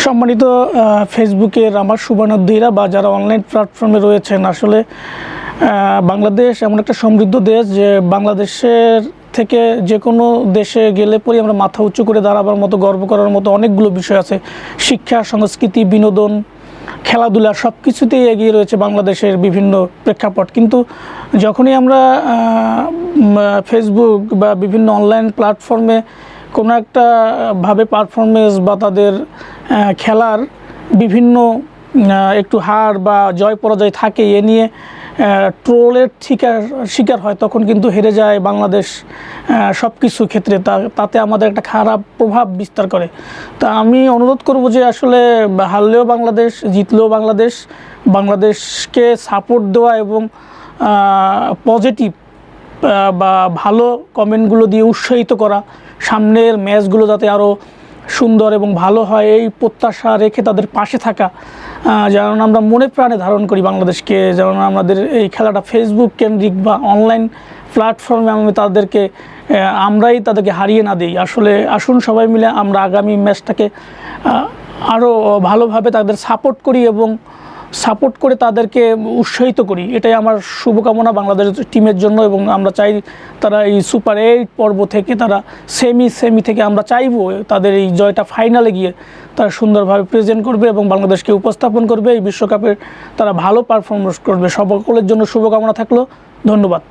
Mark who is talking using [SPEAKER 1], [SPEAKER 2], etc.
[SPEAKER 1] সম্মানিত ফেসবুকের আমার শুভানুধ্যায়ীরা বা যারা অনলাইন প্ল্যাটফর্মে রয়েছেন, আসলে বাংলাদেশ এমন একটা সমৃদ্ধ দেশ যে বাংলাদেশের থেকে যে কোনো দেশে গেলে পরে আমরা মাথা উঁচু করে দাঁড়াবার মতো, গর্ব করার মতো অনেকগুলো বিষয় আছে। শিক্ষা, সংস্কৃতি, বিনোদন, খেলাধুলা সব কিছুতেই এগিয়ে রয়েছে বাংলাদেশের বিভিন্ন প্রেক্ষাপট। কিন্তু যখনই আমরা ফেসবুক বা বিভিন্ন অনলাইন প্ল্যাটফর্মে কোনো একটা ভাবে পারফরমেন্স বা তাদের খেলার বিভিন্ন একটু হার বা জয় পরাজয় থাকে, এ নিয়ে ট্রোলের শিকার হয়, তখন কিন্তু হেরে যায় বাংলাদেশ সব কিছু ক্ষেত্রে। তাতে আমাদের একটা খারাপ প্রভাব বিস্তার করে। তা আমি অনুরোধ করব যে আসলে হারলেও বাংলাদেশ, জিতলেও বাংলাদেশকে সাপোর্ট দেওয়া এবং পজিটিভ বা ভালো কমেন্টগুলো দিয়ে উৎসাহিত করা, সামনের ম্যাচগুলো যাতে আরও সুন্দর এবং ভালো হয় এই প্রত্যাশা রেখে তাদের পাশে থাকা, যেন আমরা মনে প্রাণে ধারণ করি বাংলাদেশকে, যেন আমাদের এই খেলাটা ফেসবুক কেন্দ্রিক বা অনলাইন প্ল্যাটফর্মে আমরাই তাদেরকে হারিয়ে না দিই। আসলে আসুন সবাই মিলে আমরা আগামী ম্যাচটাকে আরও ভালোভাবে তাদের সাপোর্ট করি এবং সাপোর্ট করে তাদেরকে উৎসাহিত করি। এটাই আমার শুভকামনা বাংলাদেশ টিমের জন্য। এবং আমরা চাই তারা এই সুপার 8 পর্ব থেকে তারা সেমি থেকে আমরা চাইবো তাদের এই জয়টা ফাইনালে গিয়ে তারা সুন্দরভাবে প্রেজেন্ট করবে এবং বাংলাদেশকে উপস্থাপন করবে। এই বিশ্বকাপে তারা ভালো পারফরমেন্স করবে। সকলের জন্য শুভকামনা থাকলো। ধন্যবাদ।